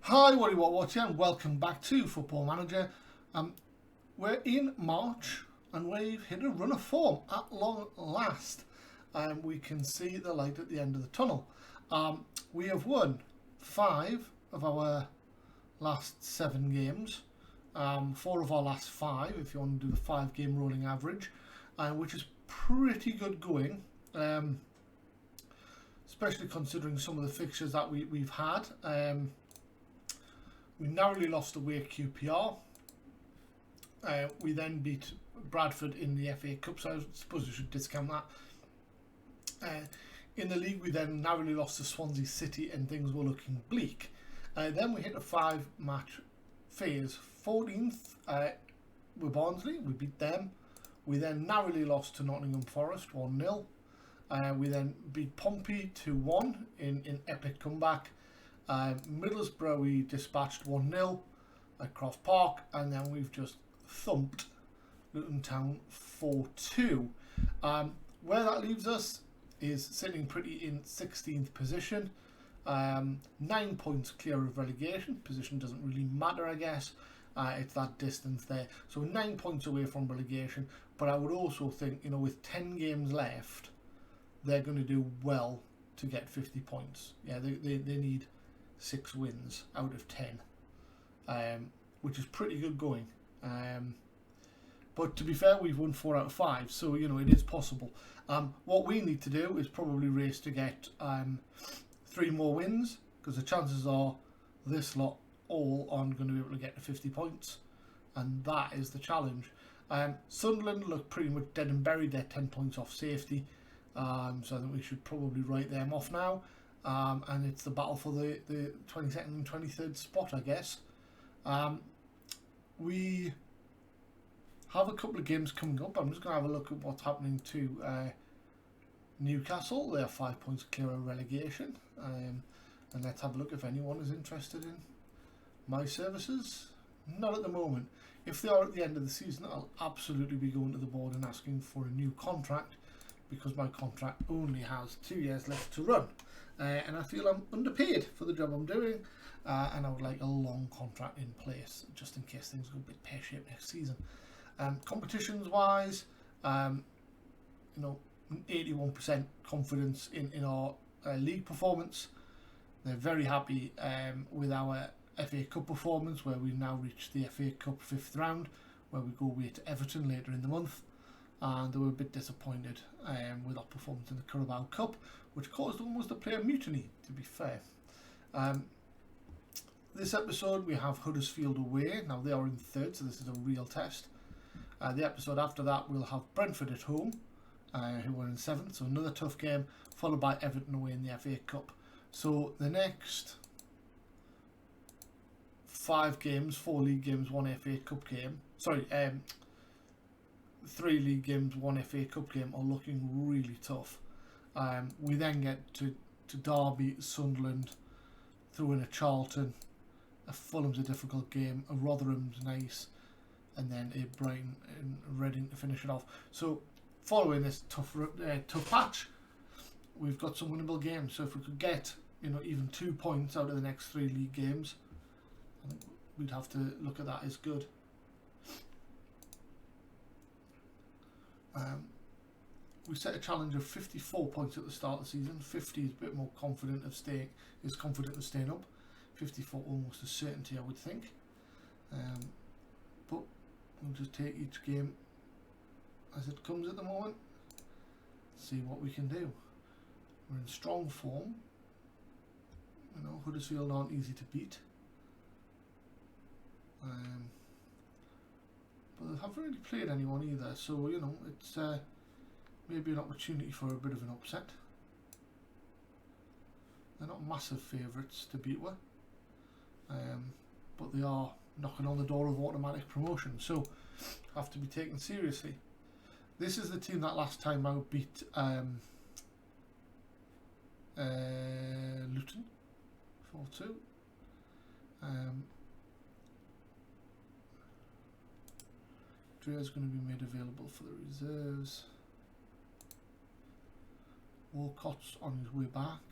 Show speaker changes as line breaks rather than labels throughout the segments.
Hi, what are you watching? And welcome back to Football Manager. We're in March and we've hit a run of form at long last. We can see the light at the end of the tunnel. We have won 5 of our last 7 games, 4 of our last 5 if you want to do the 5-game rolling average, which is pretty good going, especially considering some of the fixtures that we've had. We narrowly lost away at QPR. We then beat Bradford in the FA Cup, so I suppose we should discount that. In the league, we then narrowly lost to Swansea City and things were looking bleak. Then we hit a 5-match phase. 14th with Barnsley, we beat them. We then narrowly lost to Nottingham Forest 1-0. We then beat Pompey 2-1 in epic comeback. Middlesbrough we dispatched 1-0 at Cross Park, and then we've just thumped Luton Town 4-2. Where that leaves us is sitting pretty in 16th position, 9 points clear of relegation. Position doesn't really matter, I guess. It's that distance there, so 9 points away from relegation. But I would also think, you know, with 10 games left, they're going to do well to get 50 points. Yeah, they need 6 wins out of 10, which is pretty good going. But to be fair, we've won 4 out of 5, so you know it is possible. What we need to do is probably race to get 3 more wins, because the chances are this lot all aren't going to be able to get to 50 points, and that is the challenge. Sunderland look pretty much dead and buried. They're 10 points off safety, so I think we should probably write them off now. And it's the battle for the 22nd and 23rd spot, I guess. We have a couple of games coming up. I'm just going to have a look at what's happening to Newcastle. They are 5 points clear of relegation. And let's have a look if anyone is interested in my services. Not at the moment. If they are at the end of the season, I'll absolutely be going to the board and asking for a new contract, because my contract only has 2 years left to run. And I feel I'm underpaid for the job I'm doing, and I would like a long contract in place just in case things go a bit pear-shaped next season. Competitions wise, you know, 81% confidence in our league performance. They're very happy with our FA Cup performance, where we now reached the FA Cup 5th round, where we go away to Everton later in the month. And they were a bit disappointed with our performance in the Carabao Cup, which caused almost a player mutiny, to be fair. This episode we have Huddersfield away. Now they are in 3rd, so this is a real test. The episode after that we'll have Brentford at home, who are in 7th, so another tough game, followed by Everton away in the FA Cup. So the next 5 games, 4 league games, 1 FA Cup game, 3 league games, 1 FA Cup game are looking really tough. We then get to Derby, Sunderland, throw in a Charlton, a Fulham's a difficult game, a Rotherham's nice, and then a Brighton and Reading to finish it off. So following this tough patch, we've got some winnable games. So if we could get, you know, even 2 points out of the next 3 league games, I think we'd have to look at that as good. We set a challenge of 54 points at the start of the season. 50 is a bit more confident of staying up. 54 almost a certainty, I would think. But we'll just take each game as it comes at the moment. See what we can do. We're in strong form. You know, Huddersfield aren't easy to beat. But they haven't really played anyone either, so you know it's maybe an opportunity for a bit of an upset. They're not massive favourites to beat with, but they are knocking on the door of automatic promotion, so have to be taken seriously. This is the team that last time out beat Luton 4-2. Drea's going to be made available for the reserves. Walcott's on his way back.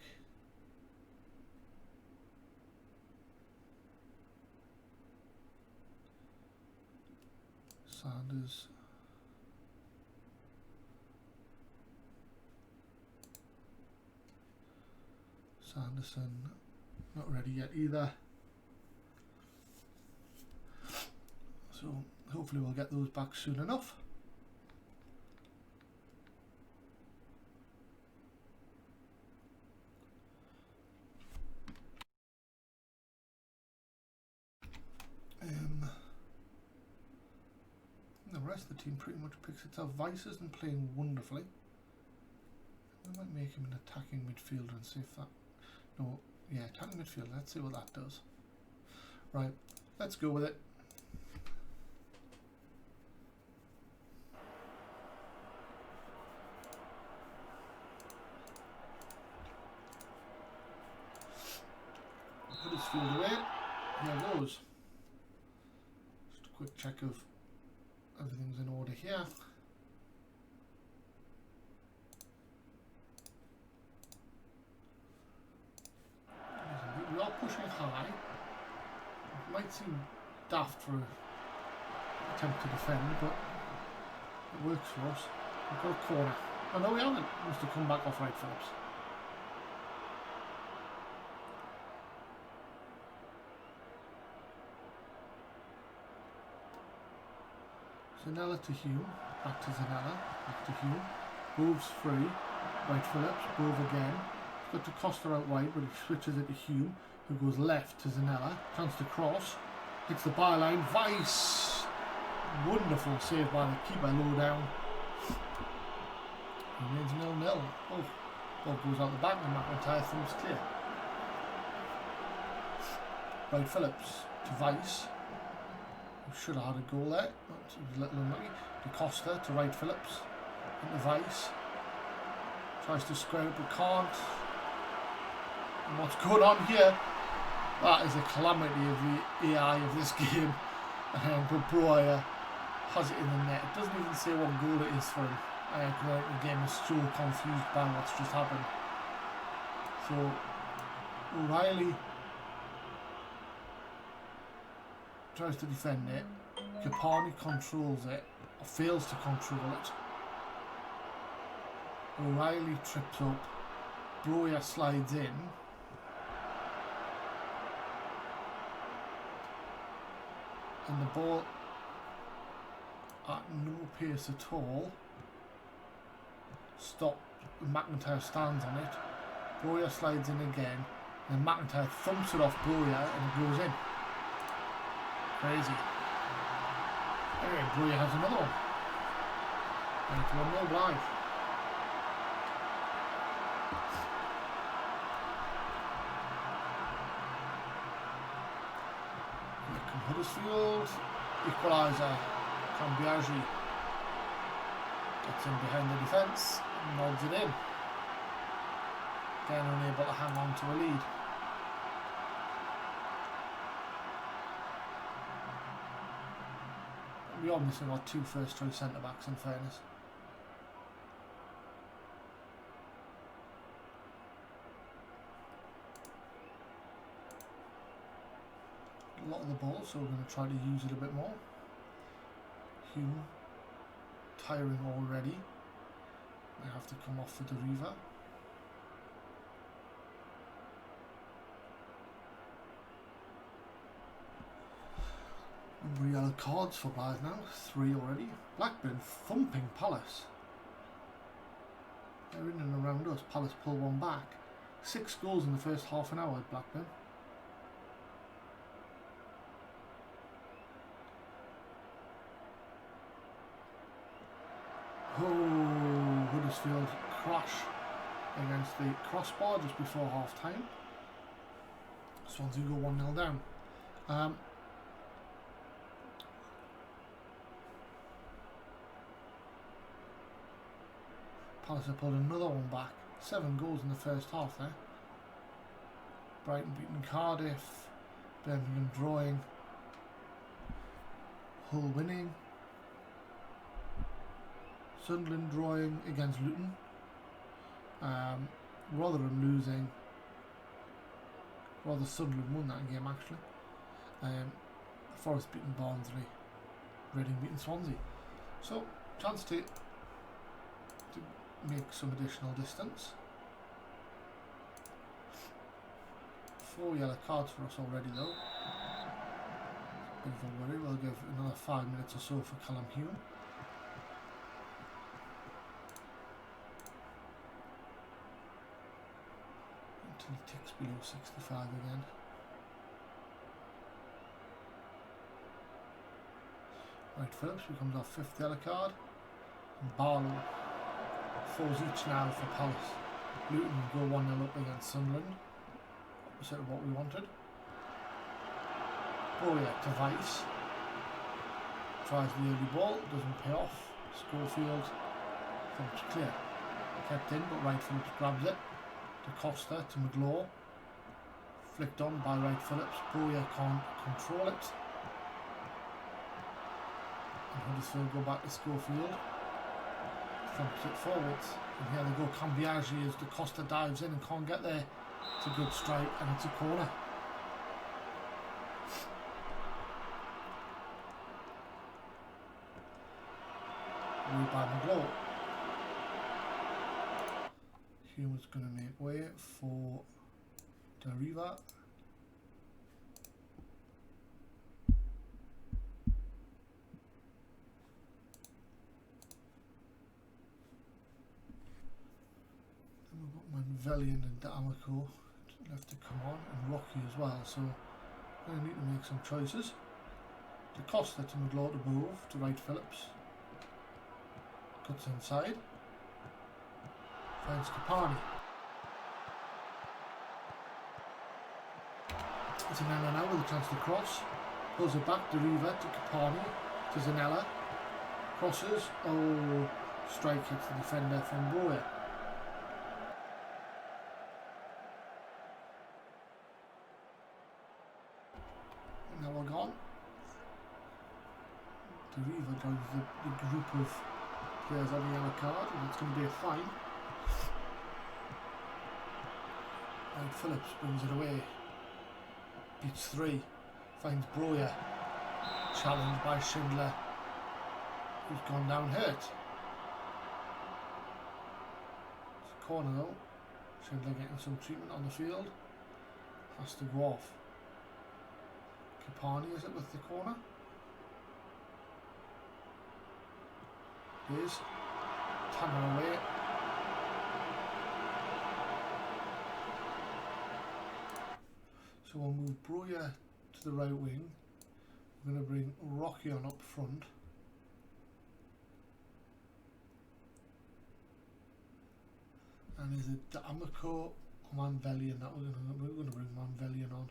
Sanders. Sanderson, not ready yet either. So hopefully we'll get those back soon enough. The rest of the team pretty much picks itself. Vice isn't playing wonderfully. I might make him an attacking midfielder and see if that... No, yeah, attacking midfielder. Let's see what that does. Right, let's go with it. Huddersfield away. Here goes. Just a quick check of everything's in order here. We are pushing high. It might seem daft for an attempt to defend, but it works for us. We've got a corner. Oh no, we haven't. Must have come back off Wright-Phillips. Zanella to Hume, back to Zanella, back to Hume, moves free, Wright-Phillips, Bove again, he's got to Costa out wide, but he switches it to Hume, who goes left to Zanella, chance to cross, hits the byline, Vice, wonderful save by the keeper, low down, remains 0-0, oh, ball goes out the back and McIntyre thumbs clear. Wright-Phillips to Vice. Should have had a goal there. That was a little unlucky. De Costa to Wright-Phillips. Into Vice. Tries to square it but can't. And what's going on here? That is a calamity of the AI of this game. But Broja has it in the net. It doesn't even say what goal it is for him. The game is so confused by what's just happened. So O'Reilly tries to defend it. Capani controls it, or fails to control it. O'Reilly trips up. Broja slides in. And the ball at no pace at all. Stop. McIntyre stands on it. Broja slides in again. And McIntyre thumps it off Broja and it goes in. Crazy. Anyway, Broja has another one. And it's 1-0 Blyth. Here come Huddersfield. Equaliser. Cambiaghi gets in behind the defence. Nods it in. Again unable to hang on to a lead. We are missing our two first choice centre backs in fairness. A lot of the ball, so we're going to try to use it a bit more. Hume tiring already. I have to come off for the Riva. Yellow cards for Blyth now, 3 already. Blackburn thumping Palace. They're in and around us. Palace pull one back. 6 goals in the first half an hour at Blackburn. Oh, Huddersfield crash against the crossbar just before half time. Swansea go 1-0 down. Palace have pulled another one back. 7 goals in the first half there. Brighton beating Cardiff. Birmingham drawing. Hull winning. Sunderland drawing against Luton. Rotherham losing. Rather Sunderland won that game actually. Forest beating Barnsley. Reading beating Swansea. So, chance to make some additional distance. 4 yellow cards for us already though. Bit of a worry. We'll give another 5 minutes or so for Callum Hume. Until he ticks below 65 again. Wright-Phillips becomes our 5th yellow card. And Barlow, 4s each now for Palace. Luton go 1-0 up against Sunderland. Opposite of what we wanted. Broja to Vice. Tries the early ball, doesn't pay off. Schofield thumped clear. Kept in, but Wright-Phillips grabs it. To Costa, to McGlaw. Flicked on by Wright-Phillips. Broja can't control it. And Huddersfield go back to Schofield. Thumps it forwards. And here they go, Cambiaghi as De Costa dives in and can't get there. It's a good strike and it's a corner. Away by McGlaw. Hume's going to make way for Deriva. Manvelian and D'Amico left to come on, and Rocky as well, so we're going to need to make some choices. De Costa to McGlaw to Bove, to Wright-Phillips. Cuts inside. Finds Capani. It's Zanella now with a chance to cross. Pulls it back, Deriva to Capani, to Zanella. Crosses, oh, strike hits the defender from Broja. Now we're gone. Deriva joins the group of players on the yellow card, and it's going to be a fine. Wright-Phillips brings it away. Beats 3. Finds Broja. Challenged by Schindler, who's gone down hurt. It's a corner though. Schindler getting some treatment on the field. Has to go off. Capani is it with the corner? It is. Tanner away. So we'll move Broja to the right wing. We're going to bring Rocky on up front. And is it D'Amico or Manvelian that we're going to bring Manvelian on?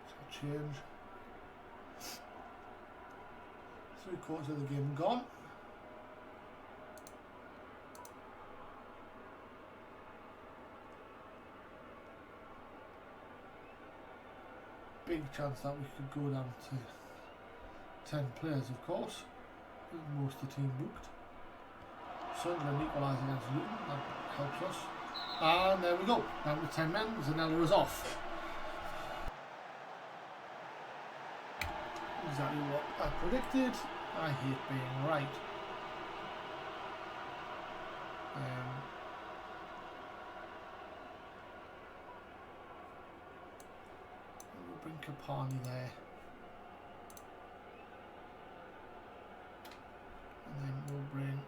So change. 3/4 of the game gone. Big chance that we could go down to 10 players, of course. Most of the team booked. Sunderland equaliser against Luton, that helps us. And there we go, down to 10 men. Zanella is off. Exactly what I predicted. I hate being right. We'll bring Capani there. And then we'll bring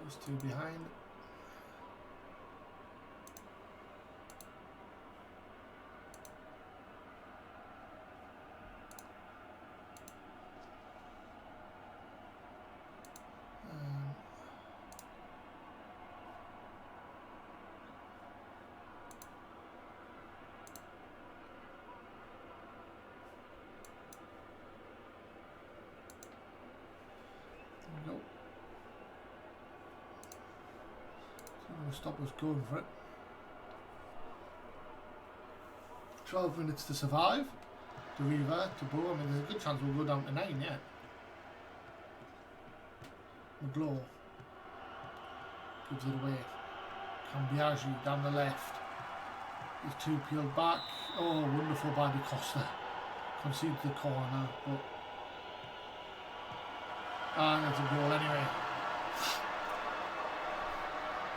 those two behind. Stop us going for it. 12 minutes to survive. Deriva to Bo. I mean, there's a good chance we'll go down to 9 yet. McGlaw. gives it away. Cambiaggi down the left. He's 2 peeled back. Oh, wonderful by De Costa. Concedes the corner, but and it's a goal anyway.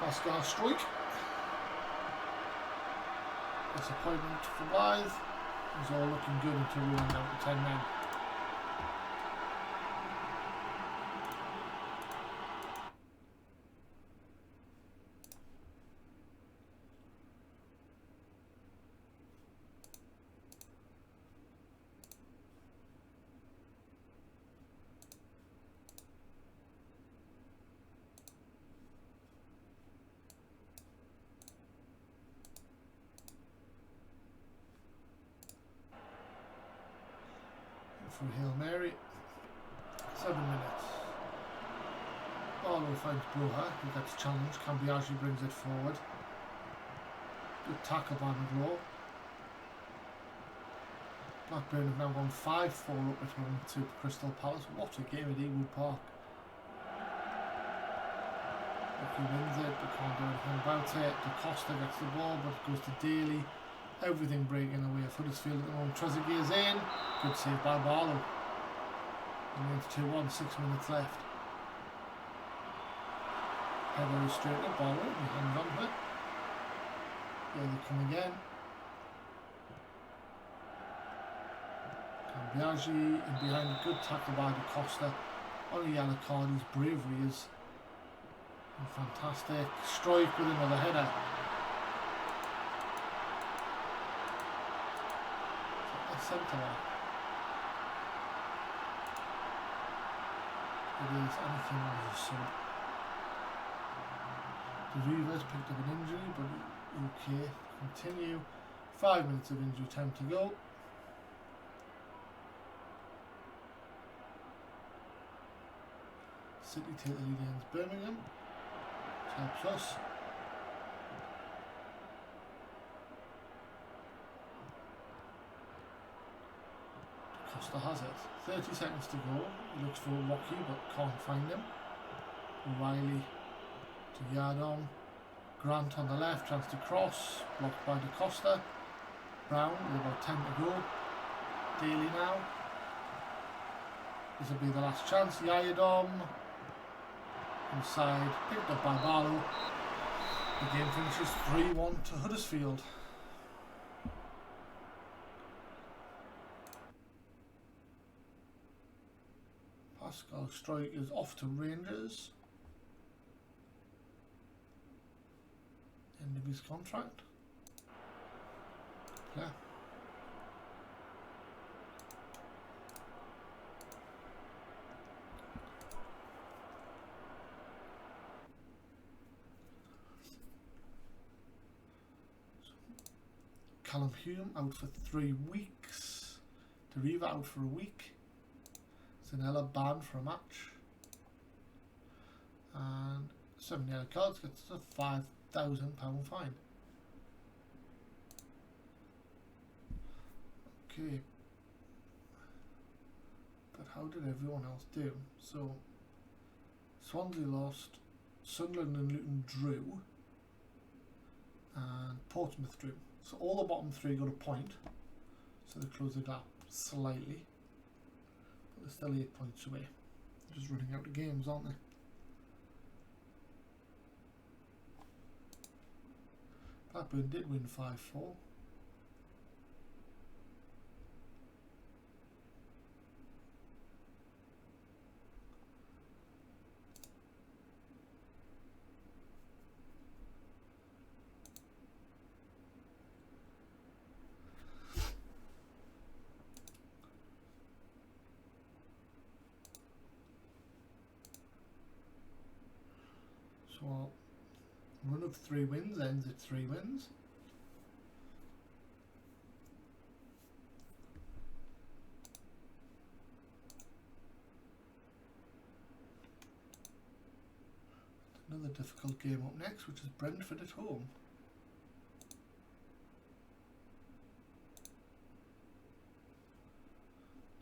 Pascal strike. Disappointment for Blyth. It was all looking good until we went out to 10 men. For Hail Mary, 7 minutes. Barlow finds Broja, he gets challenged. Cambiaggi brings it forward. Good tackle by McLaw. Blackburn have now gone 5-4 up at home to Crystal Palace. What a game at Ewood Park. He wins it, but can't do anything about it. De Costa gets the ball, but it goes to Daly. Everything breaking away for Huddersfield at the moment. Trezeguet's in. Good save by Barlow. Remains 2-1, 6 minutes left. Heather is straight at Barlow. He hangs on to it. Here they come again. Cambiaggi in behind a good tackle by De Costa. On a yellow card, his bravery is fantastic. Strike with another header. Centre back. It is anything but a sub. The Reaver's picked up an injury, but okay, continue. 5 minutes of injury time to go. City take the lead against Birmingham, which helps us. Costa has it. 30 seconds to go. He looks for Rocky but can't find him. O'Reilly to Yardom. Grant on the left, chance to cross. Blocked by De Costa. Brown with about 10 to go. Daly now. This will be the last chance. Yardom inside. Picked up by Barlow. The game finishes 3-1 to Huddersfield. Pascal Strike is off to Rangers. End of his contract. Yeah. Callum Hume out for 3 weeks. Deriva out for a week. Zanella banned for a match. And 7 yellow cards gets a £5,000 fine. Okay. But how did everyone else do? So Swansea lost, Sunderland and Luton drew, and Portsmouth drew. So all the bottom 3 got a point. So they close the gap slightly. But they're still 8 points away. They're just running out of games, aren't they? Blackburn did win 5-4. So run of 3 wins ends at 3 wins. Another difficult game up next, which is Brentford at home.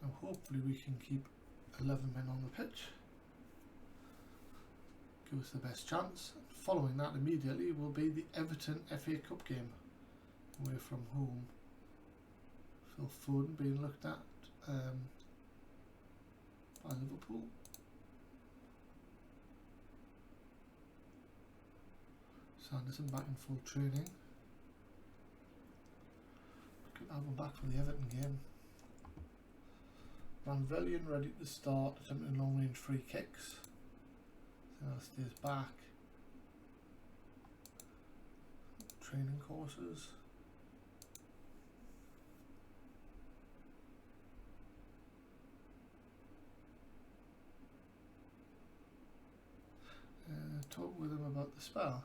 Now hopefully we can keep 11 men on the pitch. Give us the best chance. following that immediately will be the Everton FA Cup game away from home. Phil Foden being looked at by Liverpool. Sanderson back in full training. Good to have him back for the Everton game. Van Vliet ready to start, attempting long range free kicks. Now stays back. Training courses. Talk with him about the spell.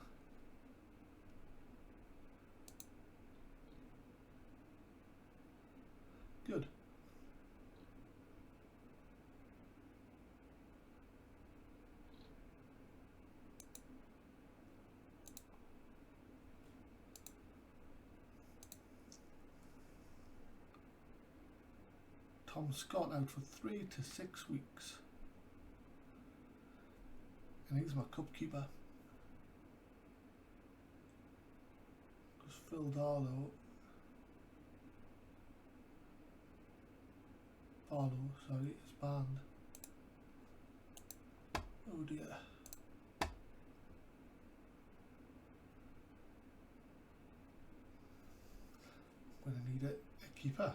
Good. Tom Scott out for 3 to 6 weeks. And he's my cup keeper. Because Phil Barlow, sorry, is banned. Oh dear. I'm going to need a keeper.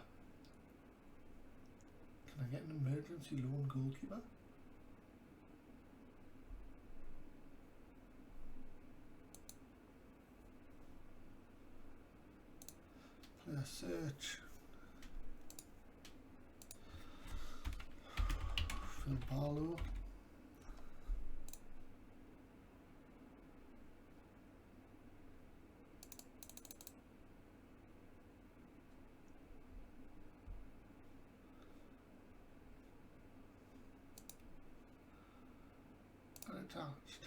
Can I get an emergency loan goalkeeper? Player search. Phil Barlow. Unattached.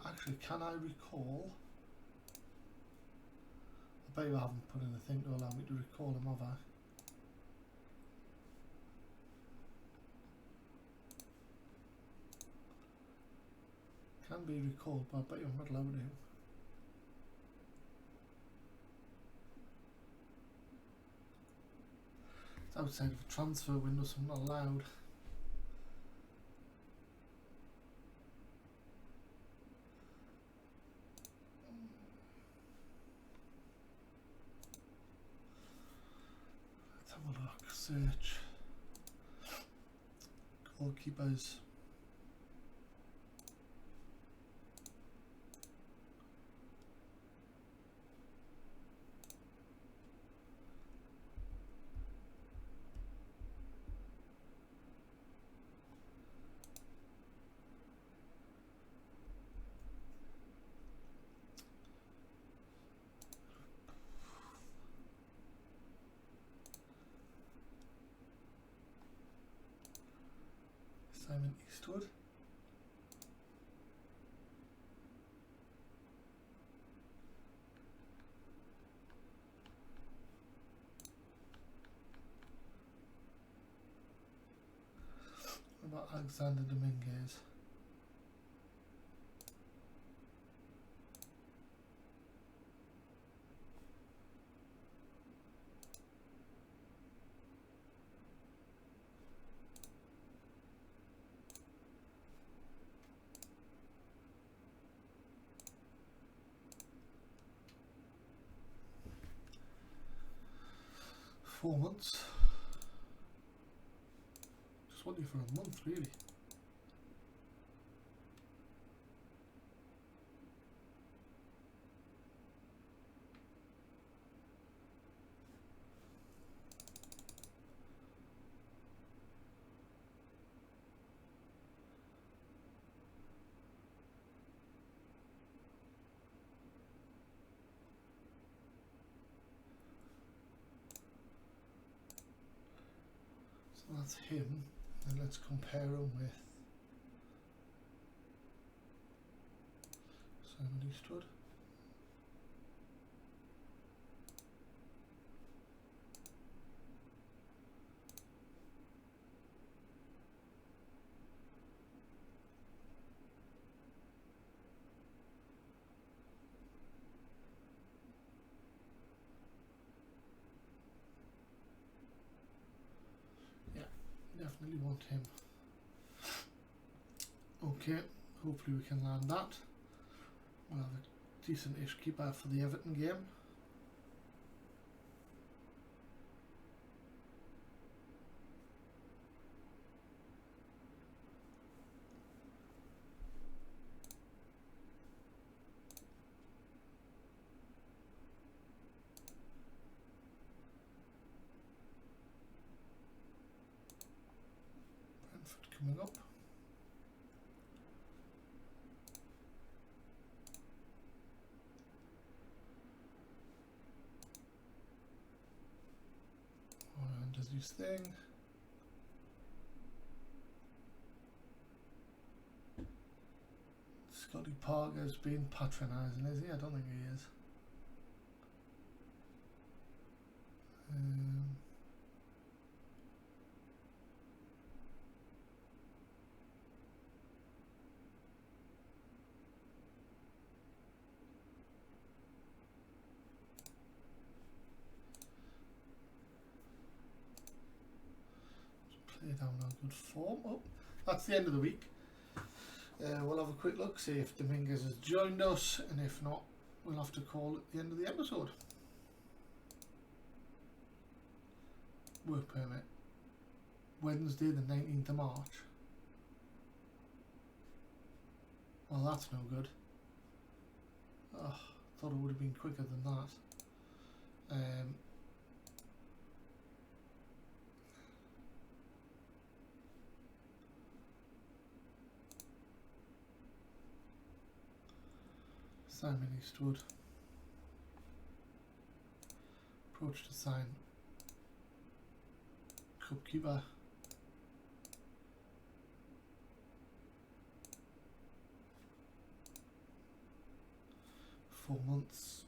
Actually, can I recall? I bet you haven't put in a thing to allow me to recall them, have I? Can be recalled, but I bet you I'm not allowed to. It's outside of a transfer window, so I'm not allowed. Look, search goalkeepers. Simon Eastwood. What about Alexander Dominguez? Months. Just want you for a month, really. So that's him, and let's compare him with Simon Eastwood. Definitely want him. Okay, hopefully we can land that. We'll have a decent-ish keeper for the Everton game. Coming up. And does his thing. Scotty Parker's been patronising, is he? I don't think he is. Play down our good form. Oh, that's the end of the week. We'll have a quick look, see if Dominguez has joined us, and if not, we'll have to call it the end of the episode. Work permit. Wednesday the 19th of March. Well, that's no good. Oh, thought it would have been quicker than that. Simon Eastwood. Approach to sign. Cupkeeper. Four months.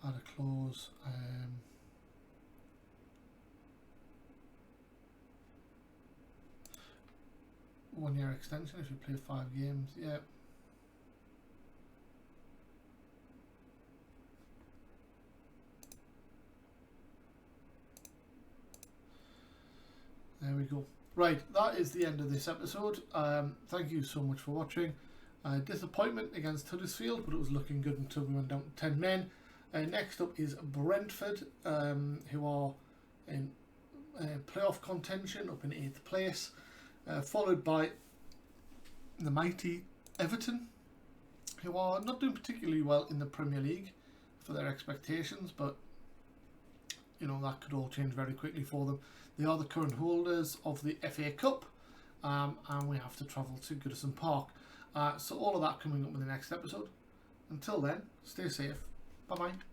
Add a clause. 1 year extension if you play 5 games. Yeah. There we go. Right, that is the end of this episode. Thank you so much for watching. Disappointment against Huddersfield, but it was looking good until we went down to 10 men. Next up is Brentford, who are in playoff contention, up in 8th place, followed by the mighty Everton, who are not doing particularly well in the Premier League for their expectations, but you know, that could all change very quickly for them. They are the current holders of the FA Cup, and we have to travel to Goodison Park. So all of that coming up in the next episode. Until then, stay safe. Bye-bye.